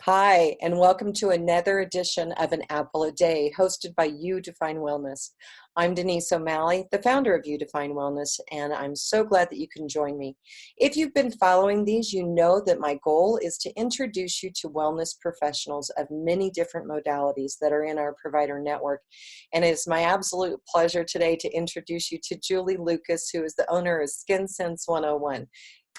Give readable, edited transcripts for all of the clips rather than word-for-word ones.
Hi, and welcome to another edition of An Apple a Day, hosted by You Define Wellness. I'm Denise O'Malley, the founder of You Define Wellness, and I'm so glad that you can join me. If you've been following these, you know that my goal is to introduce you to wellness professionals of many different modalities that are in our provider network. And it's my absolute pleasure today to introduce you to Julie Lucas, who is the owner of Skin Sense 101.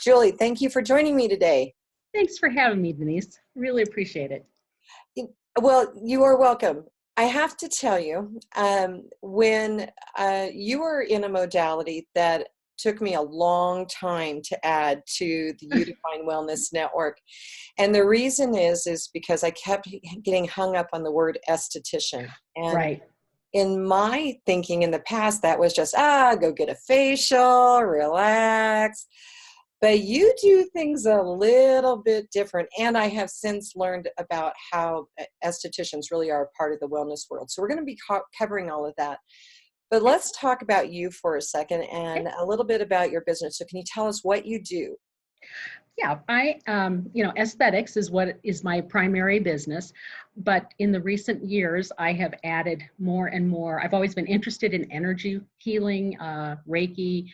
Julie, thank you for joining me today. Thanks for having me, Denise. Really appreciate it. Well, you are welcome. I have to tell you, when you were in a modality that took me a long time to add to the You Define Wellness Network. And the reason is because I kept getting hung up on the word esthetician. And right. In my thinking in the past, that was just, go get a facial, relax. But you do things a little bit different. And I have since learned about how estheticians really are a part of the wellness world. So we're going to be covering all of that. But let's talk about you for a second and a little bit about your business. So can you tell us what you do? Yeah, aesthetics is what is my primary business. But in the recent years, I have added more and more. I've always been interested in energy healing, Reiki,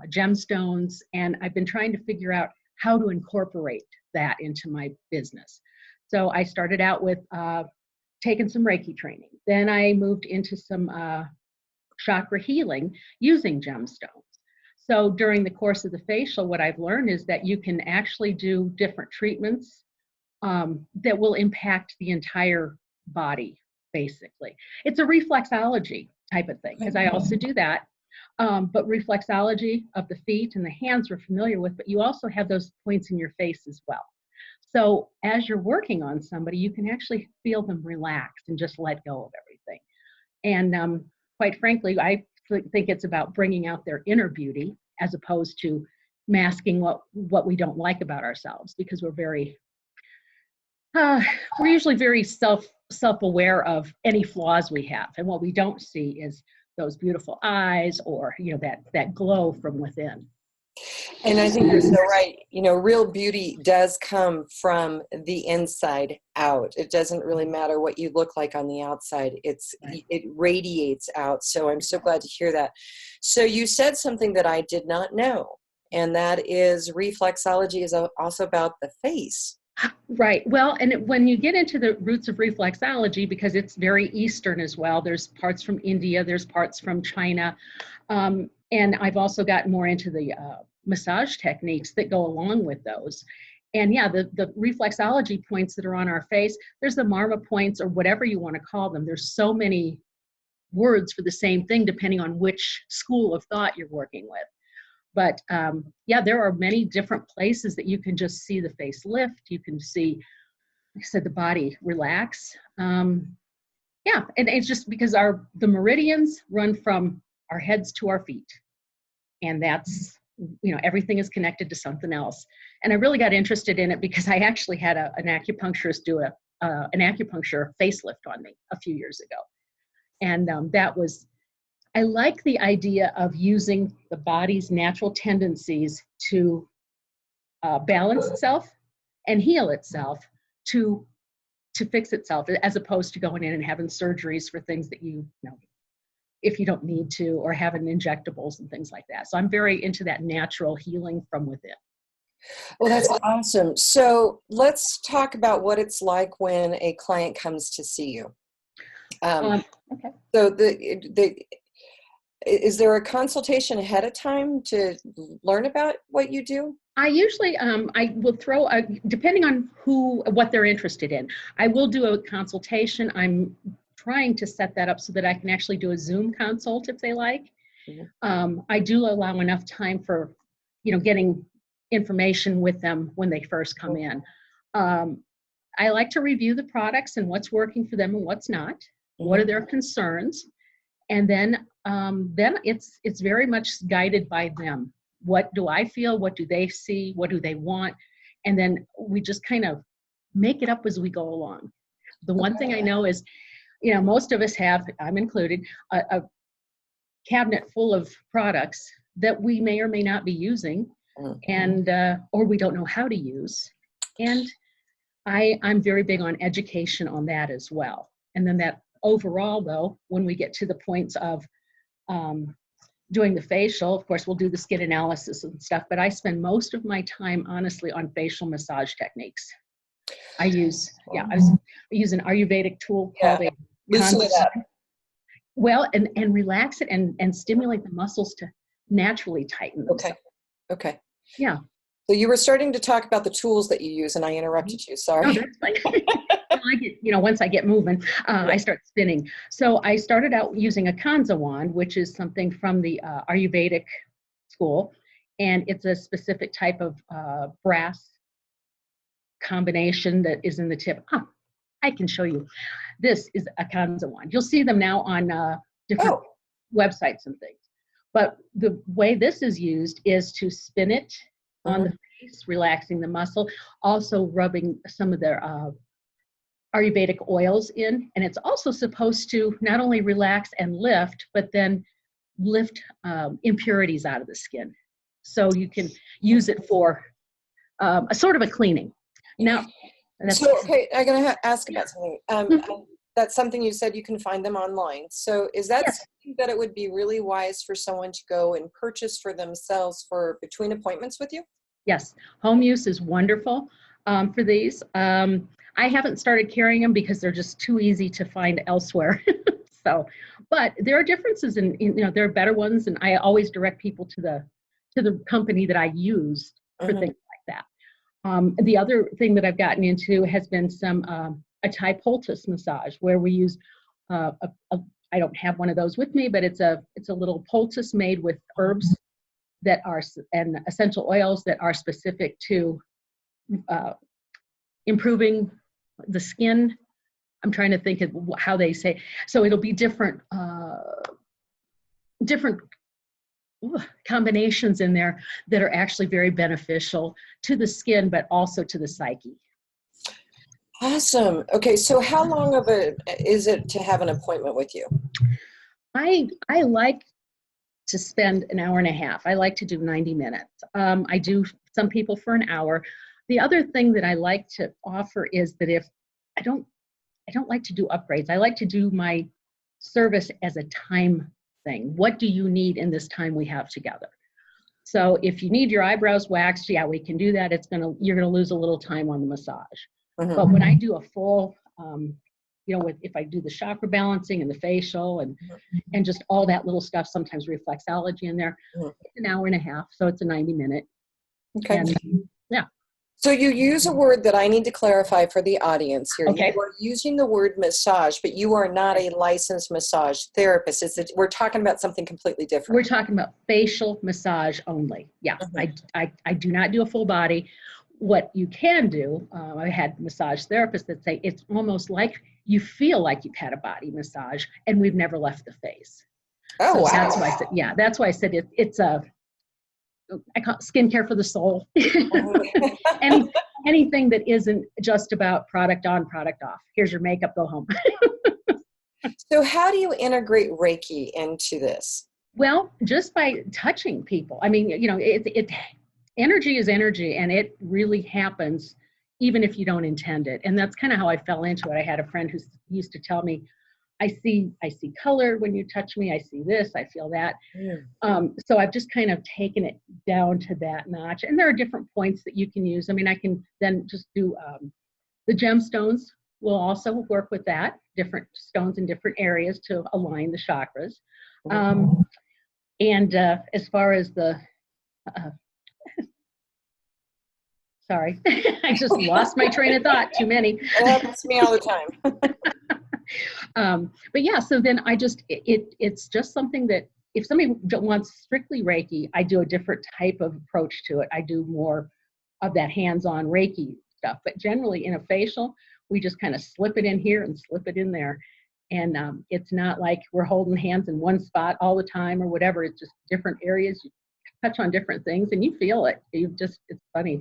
gemstones, and I've been trying to figure out how to incorporate that into my business. So I started out with taking some Reiki training. Then I moved into some chakra healing using gemstones. So during the course of the facial, what I've learned is that you can actually do different treatments that will impact the entire body, basically. It's a reflexology type of thing, because I also do that. But reflexology of the feet and the hands we're familiar with, but you also have those points in your face as well. So as you're working on somebody, you can actually feel them relax and just let go of everything. And quite frankly, I think it's about bringing out their inner beauty as opposed to masking what we don't like about ourselves, because we're usually very self-aware of any flaws we have, and what we don't see is those beautiful eyes or that glow from within. And I think you're so right. Real beauty does come from the inside out. It doesn't really matter what you look like on the outside. It radiates out. So I'm so glad to hear that. So you said something that I did not know, and that is reflexology is also about the face. Right. Well, and when you get into the roots of reflexology, because it's very Eastern as well, there's parts from India, there's parts from China. And I've also gotten more into the massage techniques that go along with those. And yeah, the reflexology points that are on our face, there's the marma points or whatever you want to call them. There's so many words for the same thing depending on which school of thought you're working with. But there are many different places that you can just see the face lift. You can see, like I said, the body relax. And it's just because the meridians run from our heads to our feet. And that's, everything is connected to something else. And I really got interested in it because I actually had an acupuncturist do an acupuncture facelift on me a few years ago. And I like the idea of using the body's natural tendencies to balance itself and heal itself to fix itself, as opposed to going in and having surgeries for things that if you don't need to, or having injectables and things like that. So I'm very into that natural healing from within. Well, that's awesome. So let's talk about what it's like when a client comes to see you. Okay. So is there a consultation ahead of time to learn about what you do? I usually, I will throw, depending on what they're interested in, I will do a consultation. I'm trying to set that up so that I can actually do a Zoom consult if they like. Mm-hmm. I do allow enough time for, getting information with them when they first come in. I like to review the products and what's working for them and what's not. Mm-hmm. What are their concerns? And then it's very much guided by them. What do I feel? What do they see? What do they want? And then we just kind of make it up as we go along. The one thing I know is, most of us have, I'm included, a cabinet full of products that we may or may not be using, and or we don't know how to use. And I'm very big on education on that as well. And then that overall, though, when we get to the points of doing the facial, of course, we'll do the skin analysis and stuff, but I spend most of my time, honestly, on facial massage techniques. I use an Ayurvedic tool called a loosen it up. Well, and relax it and stimulate the muscles to naturally tighten themselves. Okay. Yeah. So you were starting to talk about the tools that you use, and I interrupted you. Sorry. Oh, that's fine. Once I get moving, I start spinning. So I started out using a Kanza wand, which is something from the Ayurvedic school, and it's a specific type of brass combination that is in the tip. I can show you. This is a Kanza wand. You'll see them now on different websites and things. But the way this is used is to spin it on the face, relaxing the muscle, also rubbing some of their Ayurvedic oils in. And it's also supposed to not only relax and lift, but then lift impurities out of the skin. So you can use it for a sort of a cleaning. Now, okay, I'm going to ask about something. That's something you said you can find them online. So is that something that it would be really wise for someone to go and purchase for themselves for between appointments with you? Yes, home use is wonderful for these. I haven't started carrying them because they're just too easy to find elsewhere. But there are differences in there are better ones, and I always direct people to the company that I use for things like that. The other thing that I've gotten into has been a Thai poultice massage, where we use I don't have one of those with me, but it's a little poultice made with herbs that are and essential oils that are specific to improving the skin. I'm trying to think of how they say. So it'll be different combinations in there that are actually very beneficial to the skin, but also to the psyche. Awesome. Okay, so how long of is it to have an appointment with you? I like to spend an hour and a half. I like to do 90 minutes. I do some people for an hour. The other thing that I like to offer is that if I don't like to do upgrades. I like to do my service as a time thing. What do you need in this time we have together? So if you need your eyebrows waxed, yeah, we can do that. You're gonna lose a little time on the massage. But when I do a full, if I do the chakra balancing and the facial and just all that little stuff, sometimes reflexology in there, it's an hour and a half, so it's a 90-minute. Okay. And, yeah. So you use a word that I need to clarify for the audience here. Okay. You are using the word massage, but you are not a licensed massage therapist. We're talking about something completely different. We're talking about facial massage only. Yeah, I do not do a full body. What you can do, I had massage therapists that say it's almost like you feel like you've had a body massage and we've never left the face. Oh, so wow. That's why I said it's I call it skincare for the soul. Anything that isn't just about product on, product off. Here's your makeup, go home. So how do you integrate Reiki into this? Well, just by touching people. I mean, energy is energy, and it really happens even if you don't intend it. And that's kind of how I fell into it. I had a friend who used to tell me, I see color when you touch me. I see this, I feel that. So I've just kind of taken it down to that notch. And there are different points that you can use. I mean, I can then just do the gemstones will also work with that, different stones in different areas to align the chakras. And as far as the, sorry, I just lost my train of thought, too many. It happens to me all the time. But yeah, so then it's just something that if somebody wants strictly Reiki, I do a different type of approach to it. I do more of that hands-on Reiki stuff. But generally in a facial, we just kind of slip it in here and slip it in there. And it's not like we're holding hands in one spot all the time or whatever. It's just different areas. You touch on different things and you feel it. It's funny.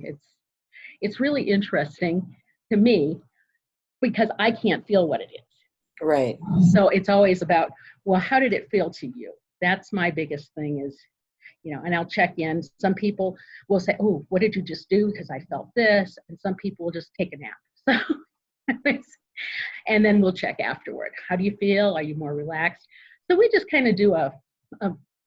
It's really interesting to me because I can't feel what it is. Right. So it's always about, well, how did it feel to you? That's my biggest thing is, and I'll check in. Some people will say, oh, what did you just do? Because I felt this. And some people will just take a nap. So, and then we'll check afterward. How do you feel? Are you more relaxed? So we just kind of do like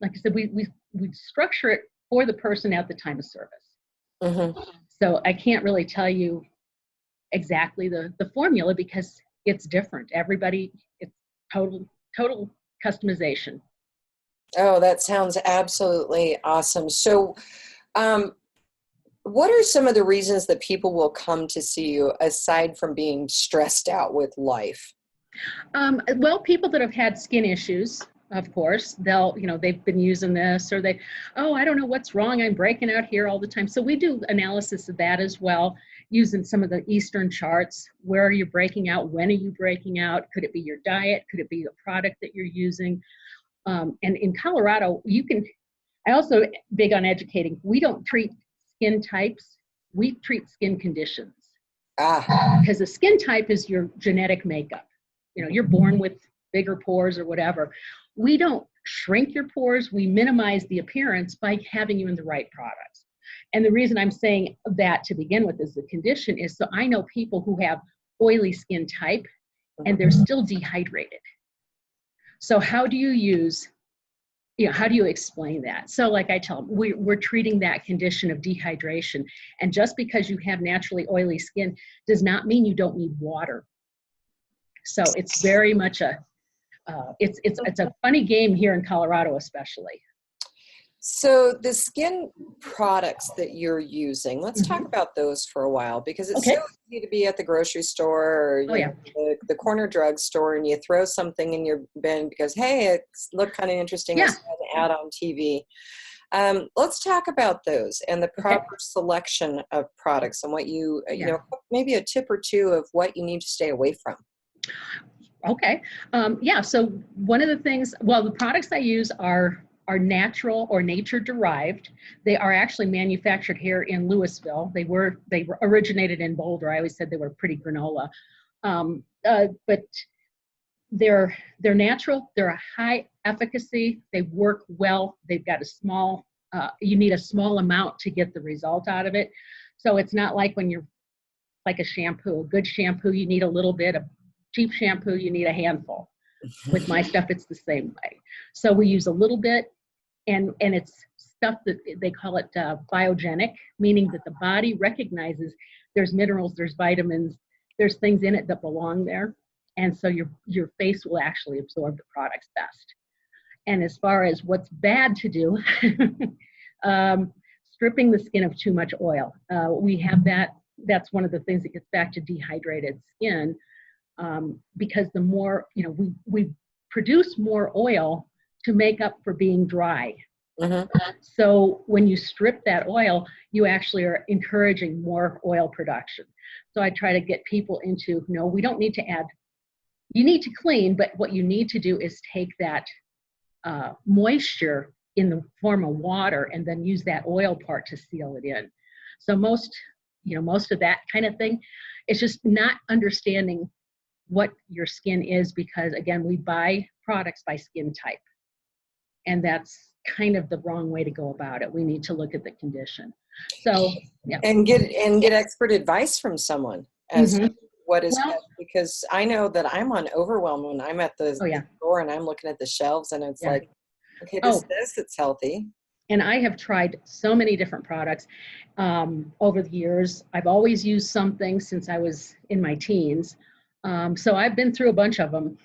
I said, we structure it for the person at the time of service. Mm-hmm. So I can't really tell you exactly the formula because it's different. Everybody, it's total customization. Oh, that sounds absolutely awesome. So, what are some of the reasons that people will come to see you aside from being stressed out with life? Well, people that have had skin issues, of course, they've been using this or I don't know what's wrong. I'm breaking out here all the time. So we do analysis of that as well, using some of the Eastern charts. Where are you breaking out? When are you breaking out? Could it be your diet? Could it be the product that you're using? And in Colorado, I also big on educating. We don't treat skin types. We treat skin conditions. Because a skin type is your genetic makeup. You're born with bigger pores or whatever. We don't shrink your pores. We minimize the appearance by having you in the right products. And the reason I'm saying that to begin with is the condition is so I know people who have oily skin type and they're still dehydrated. So how do you explain that? So like I tell them, we're treating that condition of dehydration. And just because you have naturally oily skin does not mean you don't need water. So it's very much it's a funny game here in Colorado, especially. So the skin products that you're using, let's talk about those for a while, because it's so easy to be at the grocery store or the corner drugstore and you throw something in your bin because, hey, it looked kind of interesting. I saw an ad on TV. Let's talk about those and the proper selection of products and what you know, maybe a tip or two of what you need to stay away from. Okay. So one of the things, the products I use are natural or nature derived. They are actually manufactured here in Louisville. They were originated in Boulder. I always said they were pretty granola. But they're natural. They're a high efficacy. They work well. They've got you need a small amount to get the result out of it. So it's not like when you're like a shampoo, a good shampoo, you need a little bit. A cheap shampoo, you need a handful. With my stuff, it's the same way. So we use a little bit, and it's stuff that they call it biogenic, meaning that the body recognizes there's minerals, there's vitamins, there's things in it that belong there. And so your face will actually absorb the products best. And as far as what's bad to do, stripping the skin of too much oil. We have that. That's one of the things that gets back to dehydrated skin. Because the more, we produce more oil to make up for being dry. So when you strip that oil, you actually are encouraging more oil production. So I try to get people into, no, we don't need to add, you need to clean, but what you need to do is take that moisture in the form of water and then use that oil part to seal it in. So most of that kind of thing, it's just not understanding what your skin is, because again, we buy products by skin type, and that's kind of the wrong way to go about it. We need to look at the condition. So and get expert advice from someone as to what is best, because I know that I'm on overwhelm when I'm at the store and I'm looking at the shelves and it's like, okay, it's healthy. And I have tried so many different products over the years. I've always used something since I was in my teens. So I've been through a bunch of them,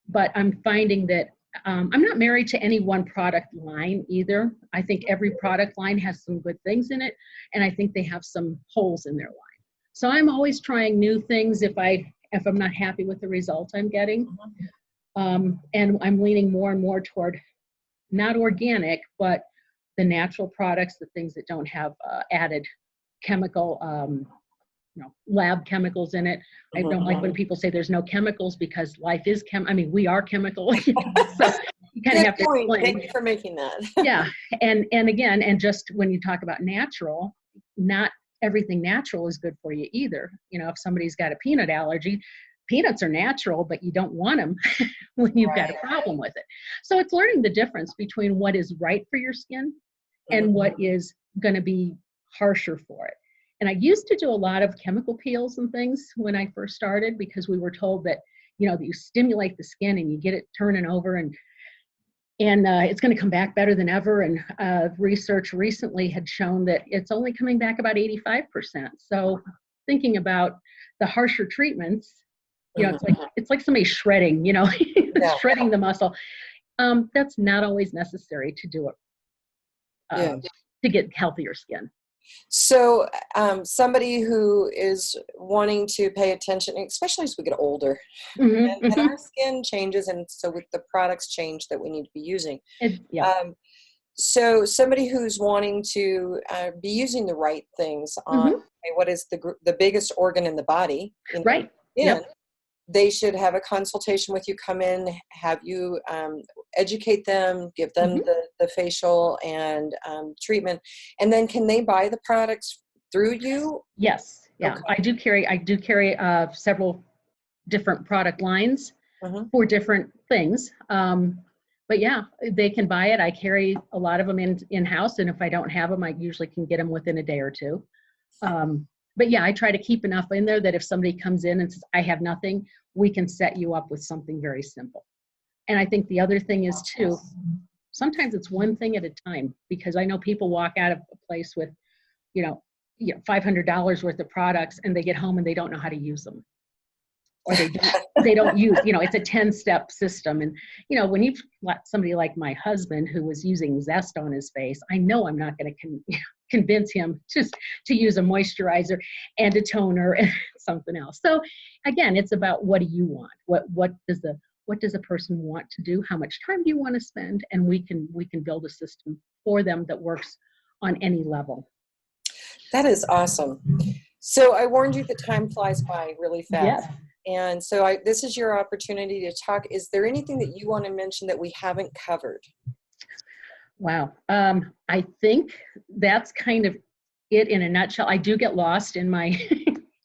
but I'm finding that I'm not married to any one product line either. I think every product line has some good things in it, and I think they have some holes in their line. So I'm always trying new things if I'm not happy with the results I'm getting. And I'm leaning more and more toward not organic, but the natural products, the things that don't have added chemical lab chemicals in it. I don't like when people say there's no chemicals, because life is we are chemical. So you kind of have to explain. Thank you for making that. And again, and just when you talk about natural, not everything natural is good for you either. If somebody's got a peanut allergy, peanuts are natural, but you don't want them when you've got a problem with it. So it's learning the difference between what is right for your skin and what is going to be harsher for it. And I used to do a lot of chemical peels and things when I first started, because we were told that, that you stimulate the skin and you get it turning over, and it's going to come back better than ever. And research recently had shown that it's only coming back about 85%. So thinking about the harsher treatments, it's like somebody shredding, Yeah. shredding the muscle. That's not always necessary to do it, to get healthier skin. So somebody who is wanting to pay attention, especially as we get older, and our skin changes, and so with the products change that we need to be using. So somebody who's wanting to be using the right things on what is the biggest organ in the body, right? They should have a consultation with you, come in, have you educate them, give them the facial and treatment, and then can they buy the products through you? Yes, yeah. Okay. I do carry several different product lines for different things. But yeah, they can buy it. I carry a lot of them in-house, and if I don't have them, I usually can get them within a day or two. But yeah, I try to keep enough in there that if somebody comes in and says, I have nothing, we can set you up with something very simple. And I think the other thing is too, sometimes it's one thing at a time, because I know people walk out of a place with, $500 worth of products, and they get home and they don't know how to use them. Or they don't use, it's a 10-step system. And, when you've got somebody like my husband who was using Zest on his face, I know I'm not going to convince him just to use a moisturizer and a toner and something else. So again, it's about, what do you want? What does a person want to do? How much time do you want to spend? And we can build a system for them that works on any level. That is awesome. So I warned you that time flies by really fast. Yes. And so this is your opportunity to talk. Is there anything that you want to mention that we haven't covered? Wow. I think that's kind of it in a nutshell. I do get lost in my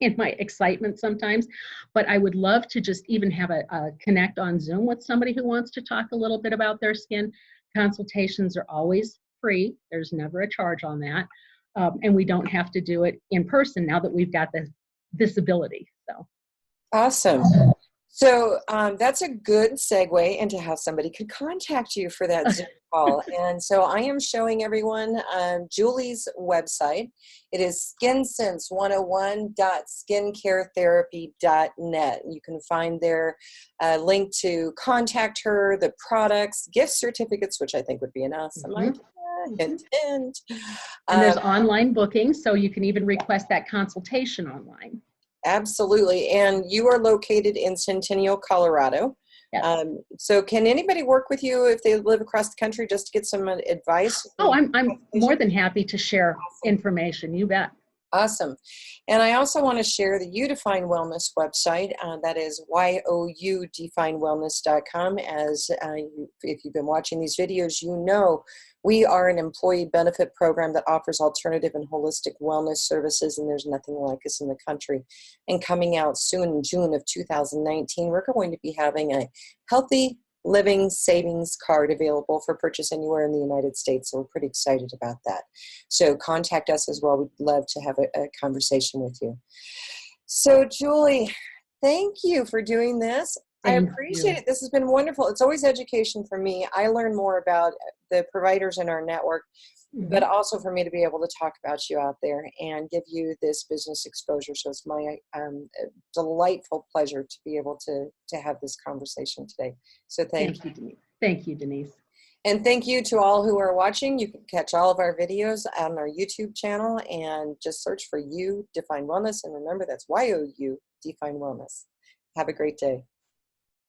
in my excitement sometimes, but I would love to just even have a connect on Zoom with somebody who wants to talk a little bit about their skin. Consultations are always free. There's never a charge on that. And we don't have to do it in person now that we've got this ability. So awesome. So that's a good segue into how somebody could contact you for that Zoom call. And so I am showing everyone Julie's website. It is skinsense101.skincaretherapy.net. You can find there a link to contact her, the products, gift certificates, which I think would be an awesome idea. Hint, hint. And there's online booking, so you can even request that consultation online. Absolutely. And you are located in Centennial, Colorado. Yes. So can anybody work with you if they live across the country just to get some advice? Oh, I'm more than happy to share information. You bet. Awesome. And I also want to share the You Define Wellness website. That is youdefinewellness.com. As if you've been watching these videos, we are an employee benefit program that offers alternative and holistic wellness services, and there's nothing like us in the country. And coming out soon in June of 2019, we're going to be having a healthy living savings card available for purchase anywhere in the United States. So we're pretty excited about that. So contact us as well. We'd love to have a conversation with you. So Julie, thank you for doing this. I appreciate it. This has been wonderful. It's always education for me. I learn more about the providers in our network, but also for me to be able to talk about you out there and give you this business exposure. So it's my delightful pleasure to be able to have this conversation today. So thank you. Denise. Thank you, Denise. And thank you to all who are watching. You can catch all of our videos on our YouTube channel and just search for You Define Wellness. And remember, that's YOU Define Wellness. Have a great day.